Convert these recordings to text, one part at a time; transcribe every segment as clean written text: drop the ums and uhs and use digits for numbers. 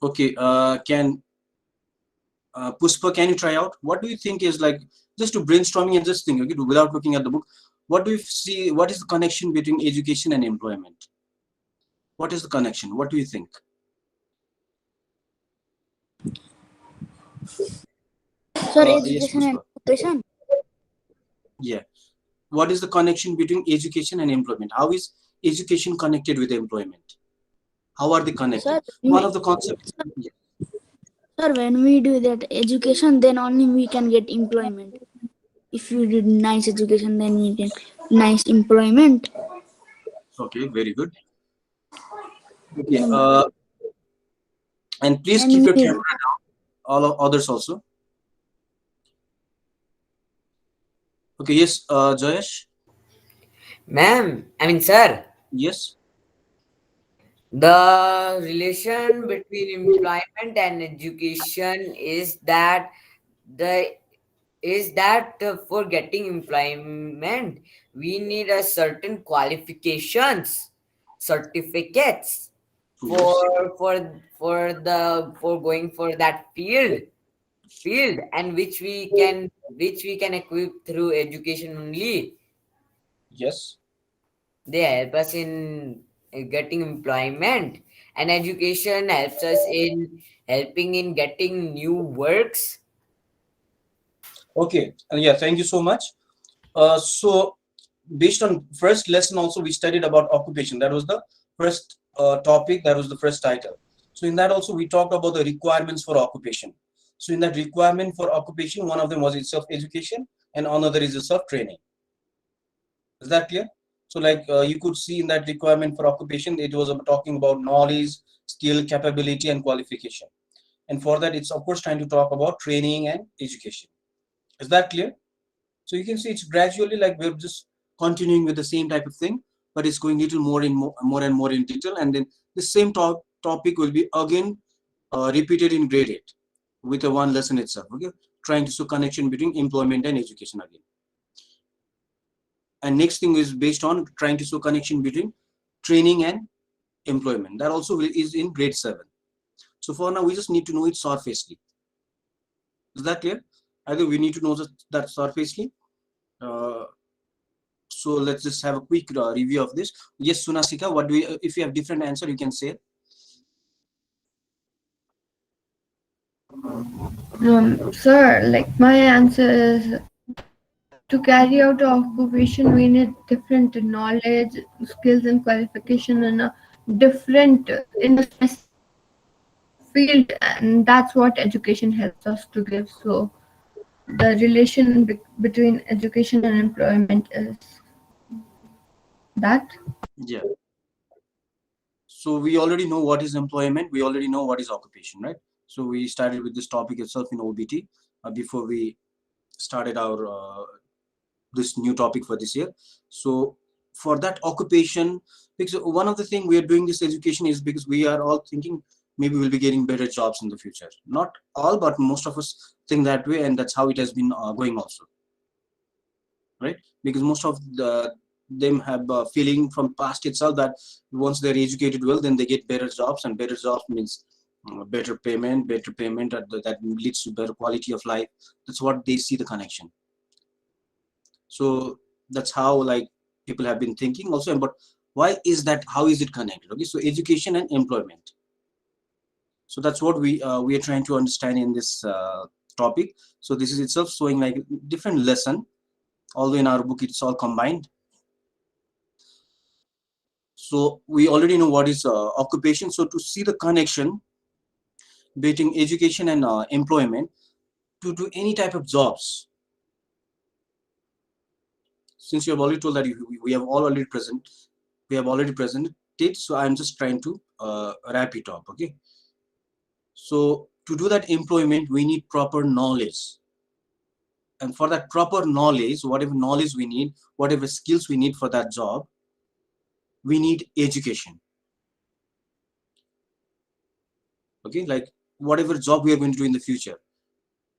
Okay, can Puspa, can you try out? What do you think is like, just to brainstorming and just think, okay, without looking at the book, what do you see? What is the connection between education and employment? What is the connection? What do you think? Sir, Yes, education and Puspa. occupation. Yeah. What is the connection between education and employment? How is education connected with employment? How are they connected? Sir, One of the concepts. Yeah. sir, when we do that education, then only we can get employment. If you did nice education, then you get nice employment. Okay, very good. Okay. And, And please and keep we your need, camera down. All others also. Okay. Yes. Jayesh. Sir, Yes. the relation between employment and education the for getting employment we need a certain qualifications, certificates for Yes. for going for that field, and which we can equip through education only. Yes. They help us in getting employment, and education helps us in helping in getting new works. Okay. Yeah. Thank you so much. So based on first lesson also we studied about occupation. That was the first topic. That was the first title. So in that also we talked about the requirements for occupation. So in that requirement for occupation, one of them was itself education, and another is itself training. Is that clear? So like you could see in that requirement for occupation, it was talking about knowledge, skill, capability, and qualification. And for that, it's of course trying to talk about training and education. Is that clear? So you can see it's gradually like we're just continuing with the same type of thing, but it's going little more in more and more in detail. And then the same topic will be again repeated in grade 8 with a one lesson itself. Okay, trying to show connection between employment and education again. And next thing is based on trying to show connection between training and employment. That also is in grade 7. So for now, we just need to know it surfacely. Is that clear? I think we need to know that surfacely. Uh, so let's just have a quick review of this. Yes, Sunasika, what do we, if you have different answer, you can say. Sir, like my answer is to carry out the occupation, we need different knowledge, skills, and qualification in a different in a specific field, and that's what education helps us to give. So the relation between education and employment is that. Yeah. So we already know what is employment. We already know what is occupation, right? So we started with this topic itself in OBT before we started our this new topic for this year. So for that occupation, because one of the thing we are doing this education is because we are all thinking maybe we'll be getting better jobs in the future. Not all, but most of us think that way, and that's how it has been going also, right? Because most of them have a feeling from past itself that once they're educated well, then they get better jobs, and better jobs means better payment, that leads to better quality of life. That's what they see the connection. So that's how like people have been thinking also. But why is that? How is it connected? Okay, so education and employment. So that's what we are trying to understand in this topic. So this is itself showing like different lesson, although in our book it's all combined. So we already know what is occupation. So to see the connection between education and employment, to do any type of jobs, since you have already told that we have all already present, we have already presented it. So I'm just trying to wrap it up. Okay. So to do that employment, we need proper knowledge. And for that proper knowledge, whatever knowledge we need, whatever skills we need for that job, we need education. Okay, like whatever job we are going to do in the future.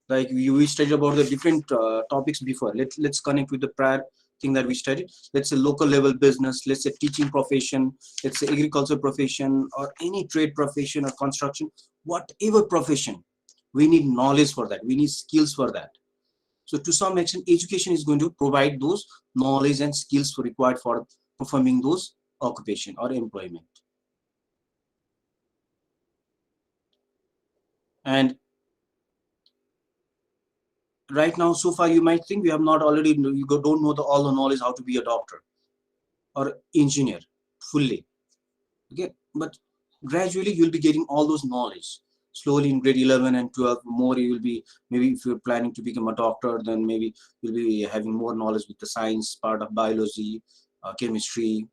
Like we studied about the different topics before. Let's connect with the prior thing that we studied. Let's say local level business, let's say teaching profession, let's say agriculture profession, or any trade profession or construction, whatever profession, we need knowledge for that, we need skills for that. So to some extent, education is going to provide those knowledge and skills required for performing those occupation or employment. And right now, so far, you might think we have not already, you don't know all the knowledge how to be a doctor or engineer fully. Okay, but gradually you'll be getting all those knowledge. Slowly in grade 11 and 12, more you will be, maybe if you're planning to become a doctor, then maybe you'll be having more knowledge with the science part of biology, chemistry,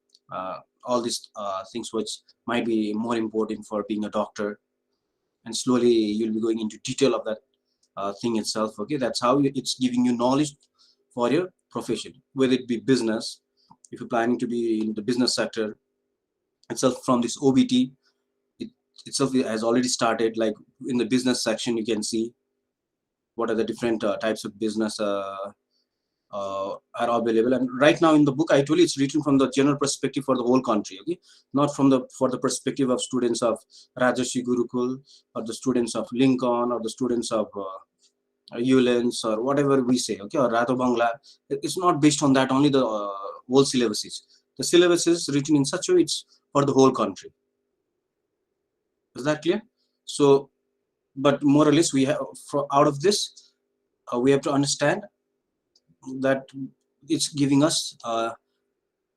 all these things which might be more important for being a doctor. And slowly you'll be going into detail of that thing itself. Okay, that's how it's giving you knowledge for your profession, whether it be business, if you're planning to be in the business sector itself. From this OBT itself has already started, like in the business section you can see what are the different types of business are available. And right now in the book, I told you it's written from the general perspective for the whole country. Okay, not from the for the perspective of students of Rajarshi Gurukul, or the students of Lincoln, or the students of Ulens, or whatever we say, okay, or Rato Bangla. It's not based on that only. The whole syllabus is, the syllabus is written in such a way it's for the whole country. Is that clear? So, but more or less we have, out of this, we have to understand that it's giving us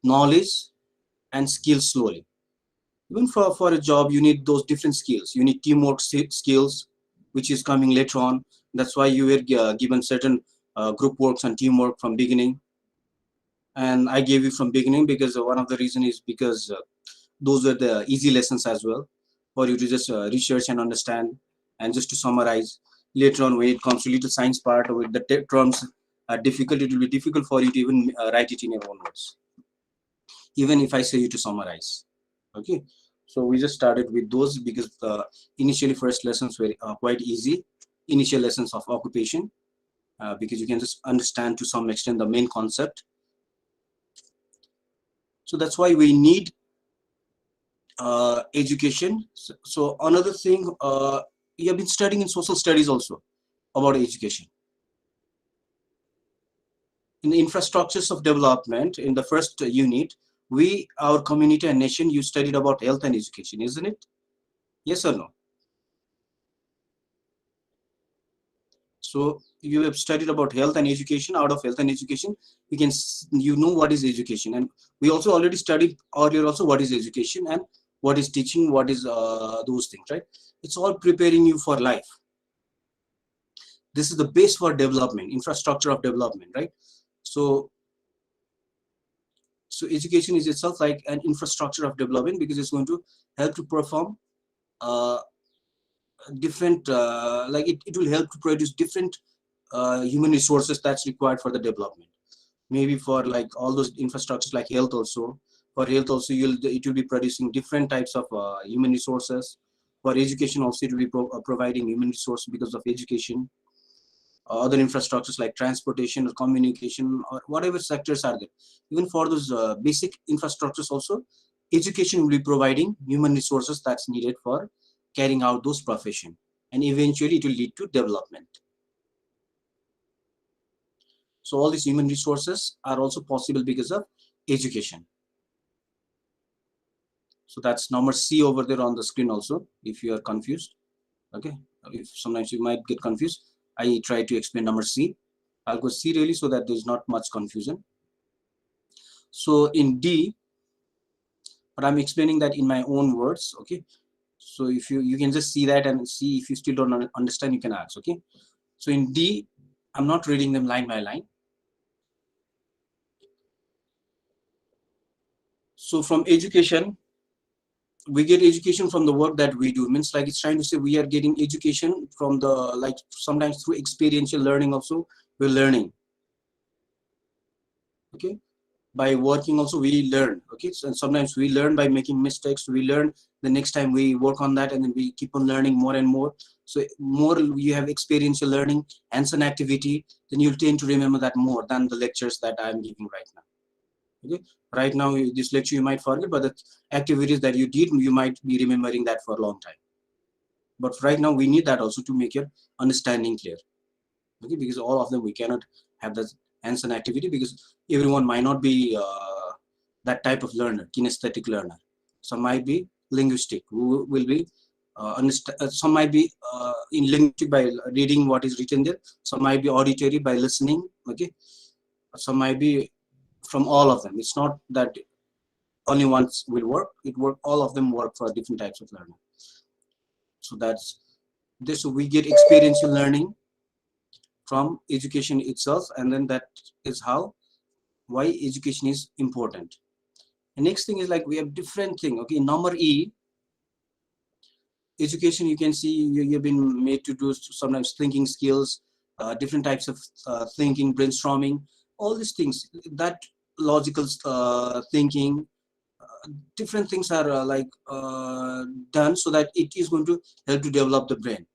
knowledge and skills slowly. Even for a job, you need those different skills. You need teamwork skills, which is coming later on. That's why you were given certain group works and teamwork from beginning. And I gave you from beginning because one of the reason is because those were the easy lessons as well for you to just research and understand. And just to summarize, later on when it comes to little science part, with the terms are difficult, it will be difficult for you to even write it in your own words, even if I say you to summarize. Okay, so we just started with those because the initially first lessons were quite easy, initial lessons of occupation, because you can just understand to some extent the main concept. So that's why we need education. So another thing, you have been studying in social studies also about education. In the infrastructures of development, in the first unit, we, our community and nation, you studied about health and education, isn't it? Yes or no? So you have studied about health and education. Out of health and education, you can, you know what is education. And we also already studied earlier also what is education and what is teaching, what is those things, right? It's all preparing you for life. This is the base for development, infrastructure of development, right? So education is itself like an infrastructure of development because it's going to help to perform different, like it will help to produce different human resources that's required for the development. Maybe for like all those infrastructures like health also. For health also, it will be producing different types of human resources. For education also, it will be providing human resource because of education. Other infrastructures like transportation or communication or whatever sectors are there. Even for those basic infrastructures also, education will be providing human resources that's needed for carrying out those profession, and eventually it will lead to development. So all these human resources are also possible because of education. So that's number C over there on the screen also, if you are confused. Okay, if sometimes you might get confused, I try to explain number C. I'll go C really so that there's not much confusion. So in D, but I'm explaining that in my own words. Okay, so if you can just see that and see, if you still don't understand, you can ask. Okay, so in D, I'm not reading them line by line. So from education, we get education from the work that we do. Means like it's trying to say we are getting education from the, like sometimes through experiential learning also we're learning. Okay, by working also we learn. Okay, so sometimes we learn by making mistakes. We learn the next time we work on that, and then we keep on learning more and more. So more you have experience, you're learning hands-on activity, then you'll tend to remember that more than the lectures that I'm giving right now. Okay, right now this lecture you might forget, but the activities that you did, you might be remembering that for a long time. But right now we need that also to make your understanding clear. Okay, because all of them we cannot have the hands-on activity, because everyone might not be that type of learner, kinesthetic learner. Some might be linguistic, who will be some might be in linguistic by reading what is written there. Some might be auditory by listening. Okay, some might be from all of them. It's not that only ones will work. It work. All of them work for different types of learning. So that's this. So we get experiential learning from education itself, and then that is how why education is important. The next thing is like we have different thing. Okay, number E, education. You can see you've been made to do sometimes thinking skills, different types of thinking, brainstorming, all these things. That logical thinking, different things are done so that it is going to help to develop the brain.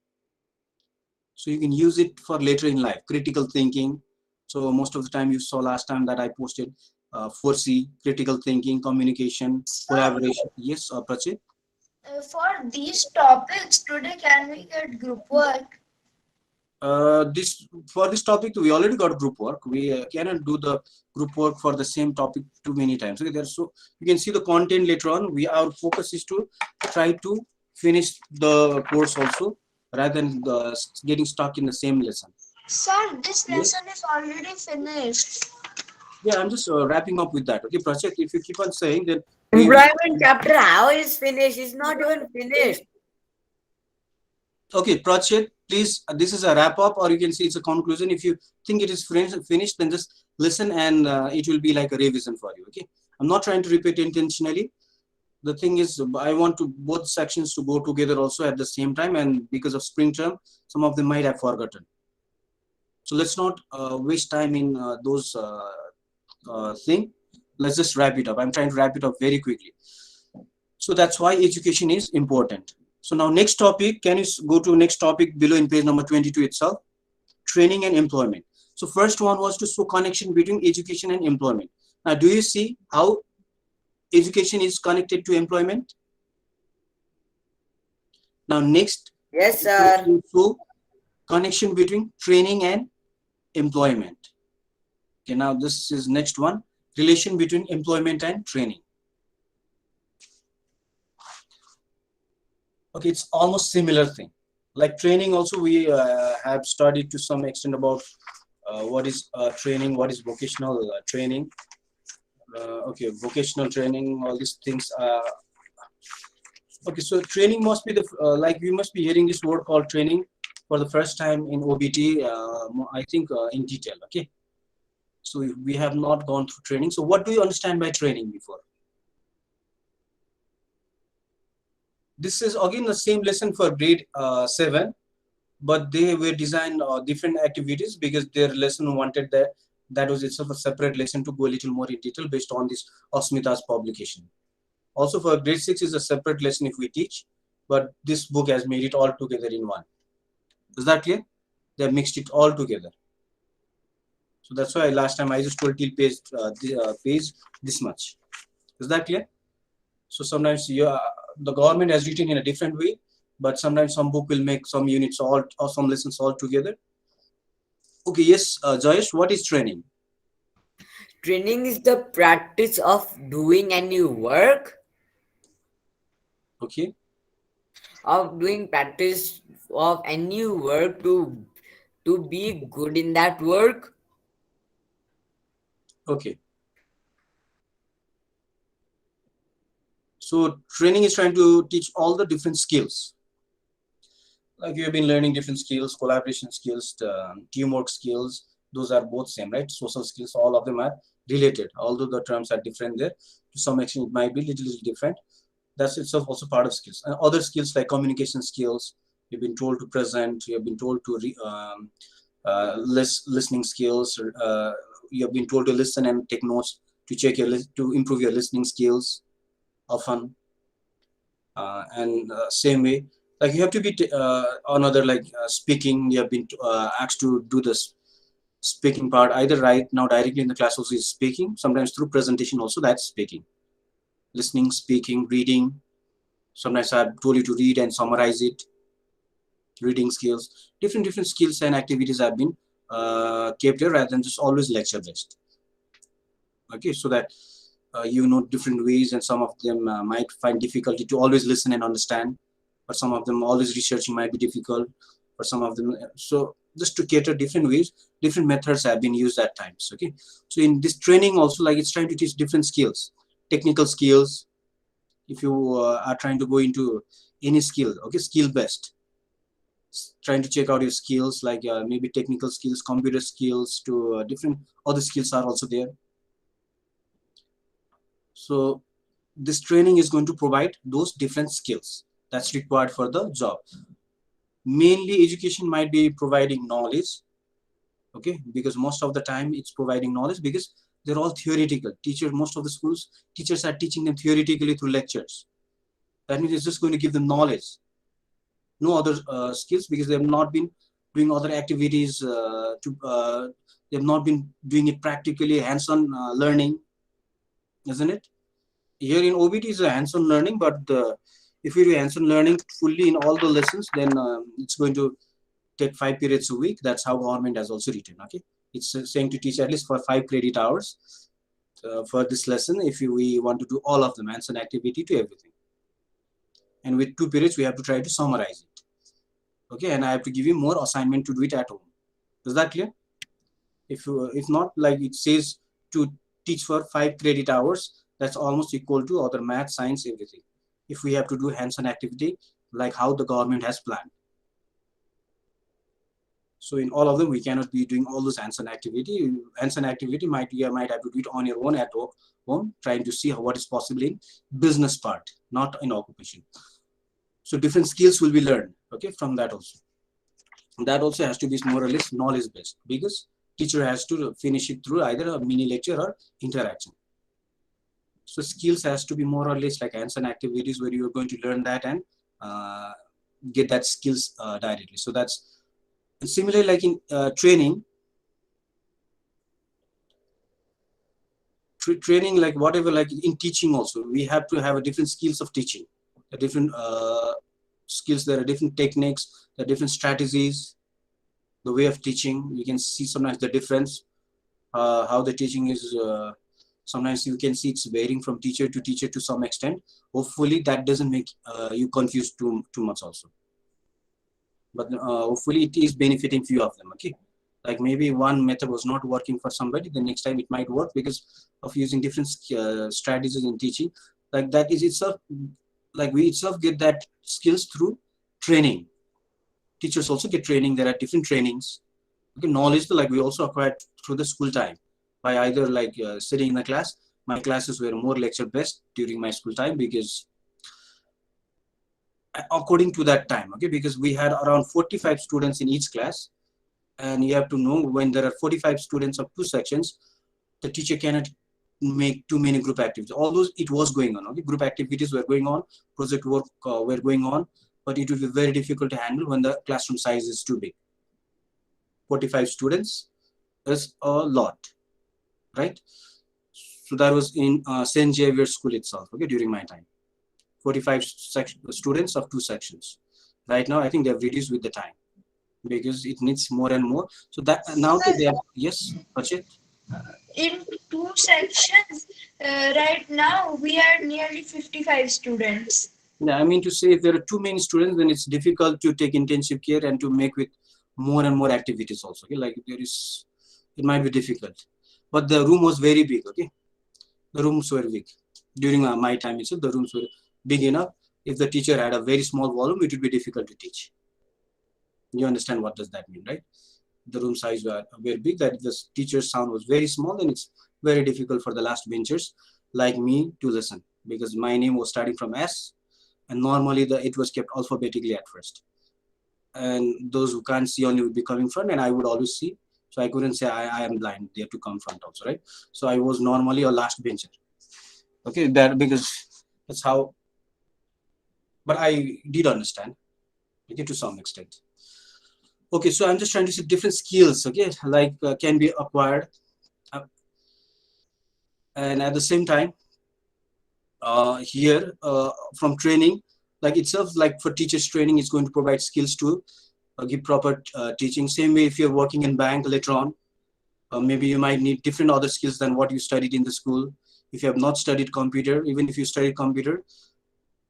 So you can use it for later in life. Critical thinking. So most of the time you saw last time that I posted 4C, critical thinking, communication, collaboration. Yes, Prachit. For these topics today, can we get group work? This for this topic we already got group work. We cannot do the group work for the same topic too many times. Okay, there's so you can see the content later on. Our focus is to try to finish the course also, rather than getting stuck in the same lesson. Sir, this Yes. lesson is already finished. Yeah, I'm just wrapping up with that. Okay, Prachit, if you keep on saying that we Employment chapter, how is finished? It's not even finished. okay, Prachit, please, this is a wrap up, or you can see it's a conclusion. If you think it is finished, then just listen, and it will be like a revision for you. Okay, I'm not trying to repeat intentionally. The thing is, I want to both sections to go together also at the same time, and because of spring term, some of them might have forgotten. So let's not waste time in those thing. Let's just wrap it up. I'm trying to wrap it up very quickly. So that's why education is important. So now next topic, can you go to next topic below in page number 22 itself? Training and employment. So first one was to show connection between education and employment. Now do you see how education is connected to employment? Now next, Yes, sir. to show connection between training and employment. Okay, now this is next one, relation between employment and training. Okay, it's almost similar thing. Like training also we have studied to some extent about what is training, what is vocational training. Okay, vocational training, all these things. Okay, so training must be the like we must be hearing this word called training for the first time in OBT. I think in detail. Okay, so we have not gone through training. So what do you understand by training before? This is again the same lesson for grade 7, but they were designed different activities because their lesson wanted that was itself a separate lesson to go a little more in detail based on this Asmita's publication. Also for grade 6 is a separate lesson if we teach, but this book has made it all together in one. Is that clear? They have mixed it all together. So that's why last time I just told till page this much. Is that clear? So sometimes the government has written in a different way, but sometimes some book will make some units all or some lessons all together. Okay, yes, Jayesh, what is training? Training is the practice of doing any work, Okay, of doing practice of any work to be good in that work. okay. So training is trying to teach all the different skills. Like you have been learning different skills, collaboration skills, teamwork skills. Those are both same, right? Social skills, all of them are related. Although the terms are different there, to some extent it might be little different. That's itself also part of skills. And other skills like communication skills, you've been told to present, you have been told to listening skills, you have been told to listen and take notes. to check your to improve your listening skills often. And same way, like you have to be another like speaking. You have been asked to do this speaking part either right now directly in the class also is speaking, sometimes through presentation also that's speaking, listening, speaking, reading. Sometimes I've told you to read and summarize it, reading skills, different skills and activities have been kept here rather than just always lecture based. Okay, so that you know different ways, and some of them might find difficulty to always listen and understand, but some of them always researching might be difficult for some of them. So just to cater different ways, different methods have been used at times. Okay, so in this training also, like it's trying to teach different skills, technical skills. If you are trying to go into any skill, okay, skill based, trying to check out your skills, like maybe technical skills, computer skills, to different other skills are also there. So this training is going to provide those different skills that's required for the job. Mainly education might be providing knowledge, okay, because most of the time it's providing knowledge because they're all theoretical. Most of the schools, teachers are teaching them theoretically through lectures. That means it's just going to give them knowledge, no other skills, because they have not been doing other activities they have not been doing it practically, hands-on learning, isn't it? Here in OBT is a hands-on learning, but if you do hands-on learning fully in all the lessons, then it's going to take 5 periods a week. That's how government has also written. Okay, it's saying to teach at least for 5 credit hours for this lesson if we want to do all of them, hands-on activity to everything. And with 2 periods, we have to try to summarize it. Okay, and I have to give you more assignment to do it at home. Is that clear? If not, like it says to teach for 5 credit hours, that's almost equal to other math, science, everything. If we have to do hands-on activity, like how the government has planned. So in all of them, we cannot be doing all those hands-on activity. Hands-on activity you might have to do it on your own at home, trying to see what is possible in business part, not in occupation. So different skills will be learned, okay, from that also. That also has to be more or less knowledge based, because teacher has to finish it through either a mini lecture or interaction. So skills has to be more or less like hands-on activities where you're going to learn that and get that skills directly. So that's similarly like in training, training, like whatever, like in teaching also, we have to have a different skills of teaching, a different skills. There are different techniques, there are different strategies, the way of teaching. You can see sometimes the difference, how the teaching is. Sometimes you can see it's varying from teacher to some extent. Hopefully that doesn't make you confused too much also. But hopefully it is benefiting few of them. Okay, like maybe one method was not working for somebody, the next time it might work because of using different strategies in teaching. Like that is itself, like we itself get that skills through training. Teachers also get training. There are different trainings. Okay, knowledge like we also acquired through the school time by either like sitting in the class. My classes were more lecture based during my school time because according to that time, okay, because we had around 45 students in each class, and you have to know when there are 45 students of 2 sections, the teacher cannot make too many group activities. Although it was going on, okay, group activities were going on, project work were going on, but it would be very difficult to handle when the classroom size is too big. 45 students is a lot, right? So that was in St. Xavier School itself, okay, during my time. 45 students of 2 sections. Right now, I think they have reduced with the time because it needs more and more. So that now that they have, yes, Archit? In 2 sections, right now we are nearly 55 students. Yeah, I mean to say if there are too many students, then it's difficult to take intensive care and to make with more and more activities also. Okay, like it might be difficult. But the room was very big, okay? The rooms were big. During my time itself, the rooms were big enough. If the teacher had a very small volume, it would be difficult to teach. You understand what does that mean, right? The room size were very big, that if the teacher's sound was very small, then it's very difficult for the last benchers like me to listen, because my name was starting from S, and normally it was kept alphabetically at first. And those who can't see only would be coming front, and I would always see So I couldn't say I am blind. They have to come front also, right? So I was normally a last bencher. Okay, that because that's how. But I did understand, okay, to some extent. Okay, so I'm just trying to see different skills, okay, like can be acquired, uh, and at the same time, here from training, like itself, like for teachers training, is going to provide skills to give proper teaching. Same way, if you're working in bank later on, maybe you might need different other skills than what you studied in the school. If you have not studied computer, even if you studied computer,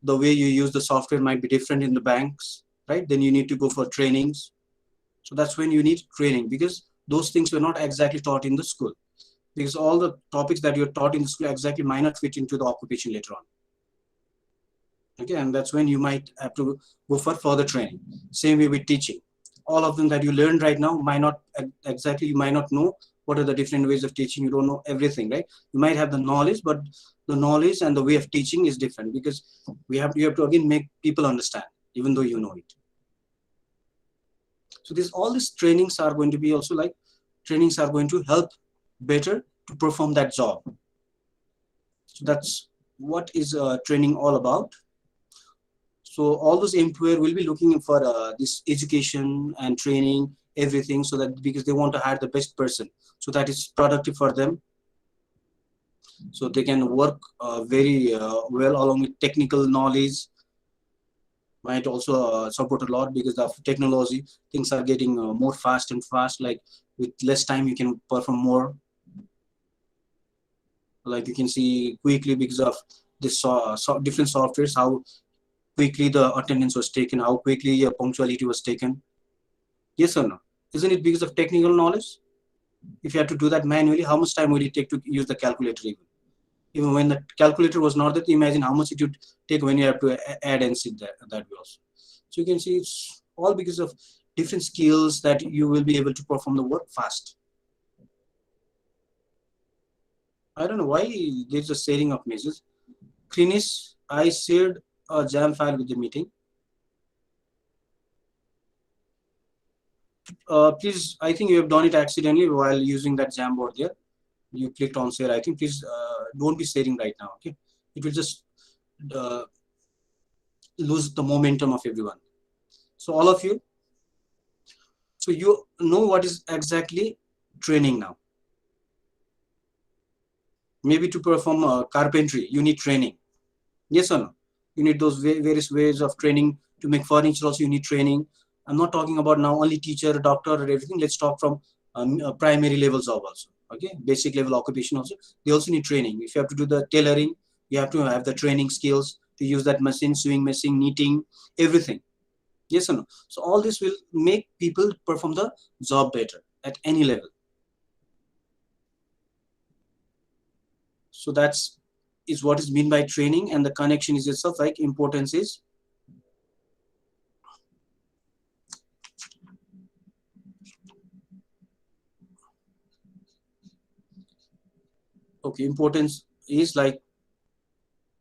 the way you use the software might be different in the banks, right? Then you need to go for trainings. So that's when you need training, because those things were not exactly taught in the school, because all the topics that you're taught in the school exactly might not fit into the occupation later on. Okay, and that's when you might have to go for further training. Same way with teaching. All of them that you learned right now might not exactly, you might not know what are the different ways of teaching. You don't know everything, right? You might have the knowledge, but the knowledge and the way of teaching is different, because you have to again make people understand, even though you know it. So this all these trainings are going to be also like trainings are going to help better to perform that job. So that's what is training all about. So all those employer will be looking for this education and training, everything, so that because they want to hire the best person, so that is productive for them, so they can work very well along with technical knowledge. Might also support a lot, because of technology, things are getting more fast and fast. Like with less time, you can perform more. Like you can see quickly because of this different softwares, how quickly the attendance was taken, how quickly punctuality was taken. Yes or no? Isn't it because of technical knowledge? If you have to do that manually, how much time would it take to use the calculator even? Even when the calculator was not that, imagine how much it would take when you have to add and sit that way also. So you can see it's all because of different skills that you will be able to perform the work fast. I don't know why there's a sharing of messages. Krinis, I shared a jam file with the meeting. Please, I think you have done it accidentally while using that Jamboard there. You clicked on share. I think please don't be sharing right now. Okay, it will just uh, lose the momentum of everyone. So all of you, so you know what is exactly training now. Maybe to perform carpentry, you need training. Yes or no? You need those various ways of training. To make furniture also you need training. I'm not talking about now only teacher, doctor, or everything. Let's talk from primary levels of also. Okay, basic level occupation also. They also need training. If you have to do the tailoring, you have to have the training skills to use that machine, sewing machine, knitting, everything. Yes or no? So all this will make people perform the job better at any level. So that's is what is meant by training, and the connection is itself like importance is okay. Importance is like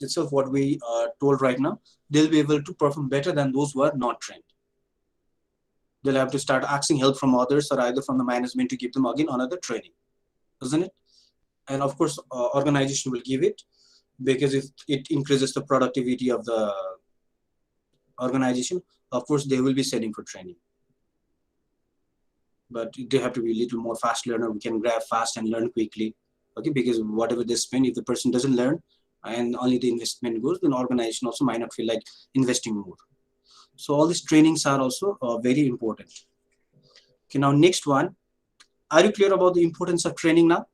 itself what we are told right now. They'll be able to perform better than those who are not trained. They'll have to start asking help from others or either from the management to give them again another training, isn't it? And of course, organization will give it, because if it increases the productivity of the organization, of course they will be sending for training. But they have to be a little more fast learner. We can grab fast and learn quickly. Okay, because whatever they spend, if the person doesn't learn and only the investment goes, then organization also might not feel like investing more. So all these trainings are also very important. Okay, now next one. Are you clear about the importance of training now?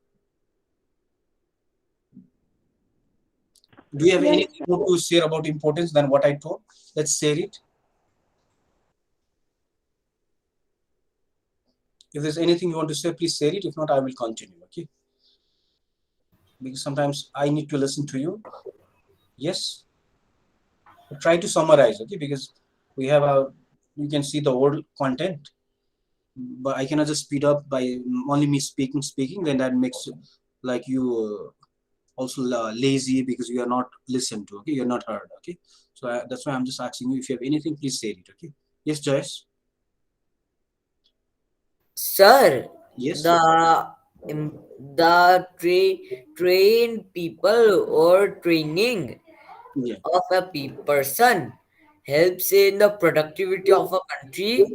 Do you have Yes, anything more to share about importance than what I told? Let's share it. If there's anything you want to say, please share it. If not, I will continue. Okay. Because sometimes I need to listen to you. Yes. But try to summarize. Okay. Because we have you can see the whole content, but I cannot just speed up by only me speaking. Then that makes like you also lazy, because you are not listened to. Okay. You're not heard. Okay. So that's why I'm just asking you, if you have anything, please say it. Okay. Yes, Joyce. Sir, Yes. The trained people or training Yeah. of a person helps in the productivity of a country.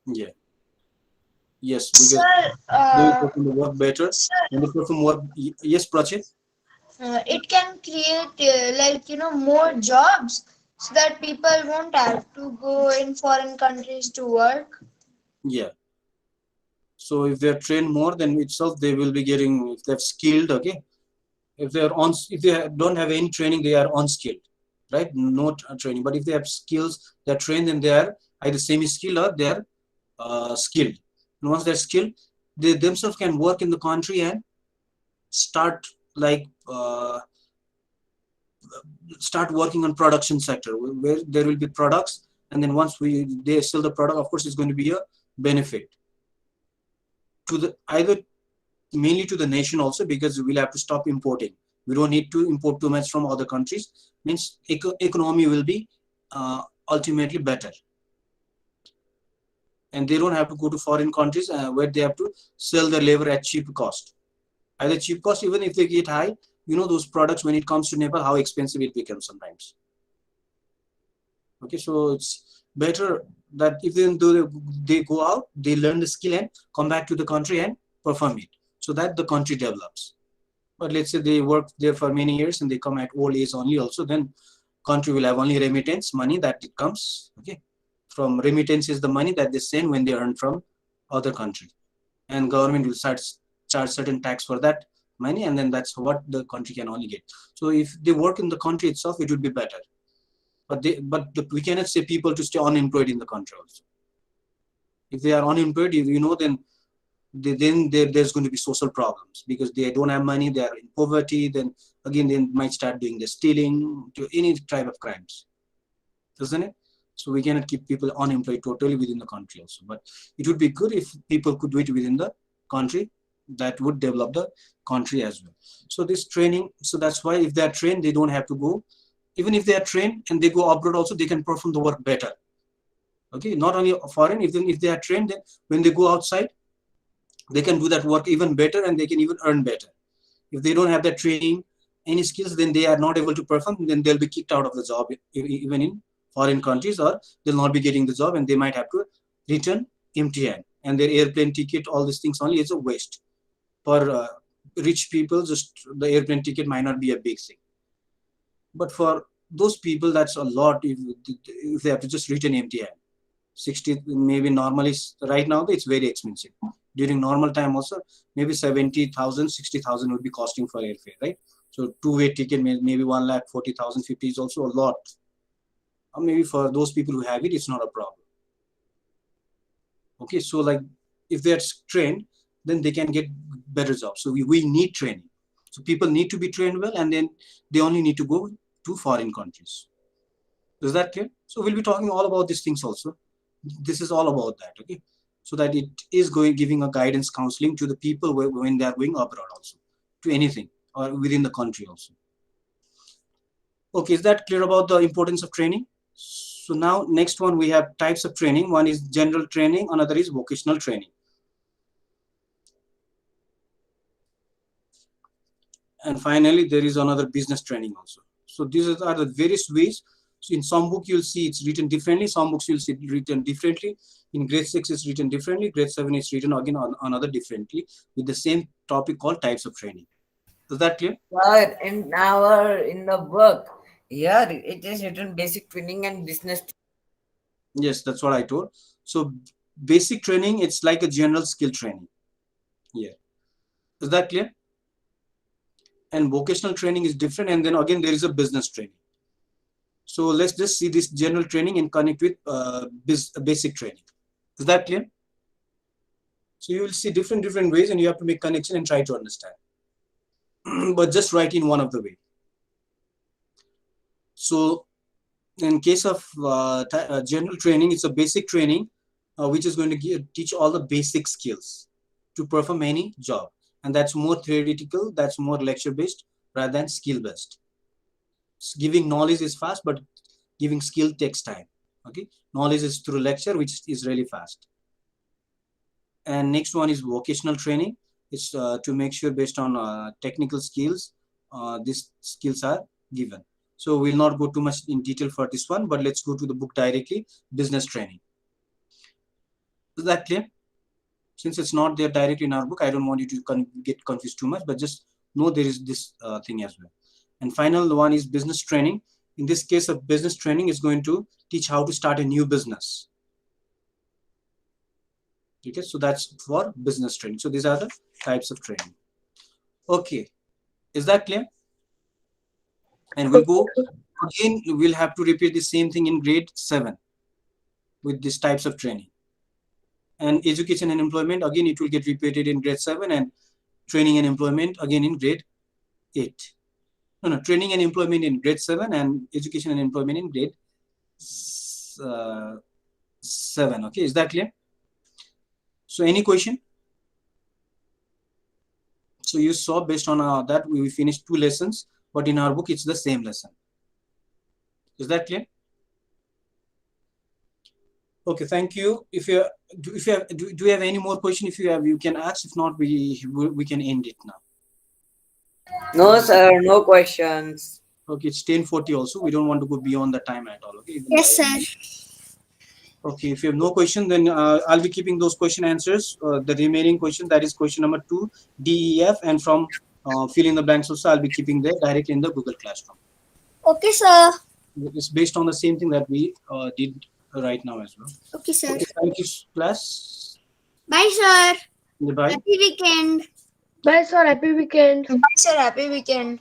Yeah. Yes, because Sir, they will perform the work better. sir, When they perform work, yes, Prachit. it can create like more jobs so that people won't have to go in foreign countries to work. Yeah. So if they are trained more, then itself they will be getting, if they're skilled, okay. If they are on, if they don't have any training, they are unskilled, right? No training. But if they have skills, they're trained, and they are either semi-skilled or they are skilled. And once they're skilled, they themselves can work in the country and start like start working on production sector where there will be products, and then once they sell the product, of course, it's going to be a benefit to the either mainly to the nation also, because we'll have to stop importing. We don't need to import too much from other countries. Means economy will be ultimately better, and they don't have to go to foreign countries where they have to sell their labor at cheap cost. Either cheap cost, even if they get high, those products when it comes to Nepal, how expensive it becomes sometimes. Okay, so it's better that if they go out, they learn the skill and come back to the country and perform it, so that the country develops. But let's say they work there for many years and they come at old age only also, then country will have only remittance money that it comes. Okay, from remittance is the money that they send when they earn from other country, and government will start charge certain tax for that money, and then that's what the country can only get. So if they work in the country itself, it would be better. We cannot say people to stay unemployed in the country also. If they are unemployed, then there's going to be social problems, because they don't have money, they are in poverty. Then again, they might start doing the stealing to any type of crimes, doesn't it? So we cannot keep people unemployed totally within the country also. But it would be good if people could do it within the country. That would develop the country as well. So this training, so that's why if they are trained, they don't have to go. Even if they are trained and they go abroad also, they can perform the work better. Okay, not only foreign, if they are trained, then when they go outside, they can do that work even better, and they can even earn better. If they don't have that training, any skills, then they are not able to perform, then they'll be kicked out of the job even in foreign countries, or they'll not be getting the job, and they might have to return empty hand, and their airplane ticket, all these things only is a waste. For rich people, just the airplane ticket might not be a big thing, but for those people, that's a lot. If they have to just return empty hand, 60 maybe normally, right now it's very expensive. During normal time also, maybe 70,000, 60,000 would be costing for airfare, right? So two-way ticket maybe 1,40,000, 50 is also a lot. Or maybe for those people who have it, it's not a problem. Okay, so like if they're trained, then they can get better jobs. So we need training. So people need to be trained well, and then they only need to go to foreign countries. Is that clear? So we'll be talking all about these things also. This is all about that, okay? So that it is giving a guidance counseling to the people when they are going abroad also, to anything, or within the country also. Okay, is that clear about the importance of training? So now next one, we have types of training. One is general training, another is vocational training. And finally, there is another business training also. So these are the various ways. So in some book, you'll see it's written differently. Some books you'll see it written differently. In grade 6, it's written differently. Grade 7, it's written again on another differently, with the same topic called types of training. Is that clear? But in the book, yeah, it is written basic training and business. Yes, that's what I told. So basic training, it's like a general skill training. Yeah. Is that clear? And vocational training is different. And then again, there is a business training. So let's just see this general training and connect with basic training. Is that clear? So you will see different ways, and you have to make connection and try to understand. But just write in one of the way. So in case of general training, it's a basic training which is going to teach all the basic skills to perform any job. And that's more theoretical, that's more lecture based rather than skill based. Giving knowledge is fast, but giving skill takes time. Okay, knowledge is through lecture, which is really fast. And next one is vocational training. It's to make sure based on technical skills, these skills are given. So we'll not go too much in detail for this one, but let's go to the book directly. Business training. Is that clear? Since it's not there directly in our book, I don't want you to get confused too much, but just know there is this thing as well. And final one is business training. In this case of business training is going to teach how to start a new business. Okay, so that's for business training. So these are the types of training. Okay, is that clear? And we'll go again, we'll have to repeat the same thing in grade 7 with these types of training. And education and employment, again, it will get repeated in grade 7, and training and employment again in grade 8. No, training and employment in grade 7 and education and employment in grade 7. Okay, is that clear? So any question? So you saw based on that we finished 2 lessons, but in our book it's the same lesson. Is that clear? Okay, thank you. If you have, do you have any more question? If you have, you can ask. If not, we can end it now. No, sir, no questions. Okay, it's 10:40 also. We don't want to go beyond the time at all. Okay. Yes, sir. Okay, if you have no question, then I'll be keeping those question answers. The remaining question, that is question number 2, D, E, F, and from fill in the blanks also, I'll be keeping there directly in the Google Classroom. Okay, sir. It's based on the same thing that we did right now as well. Okay, sir. Okay, thank you, class. Bye, sir. Goodbye. Happy weekend. Bye, sir. Happy weekend. Bye, sir. Happy weekend.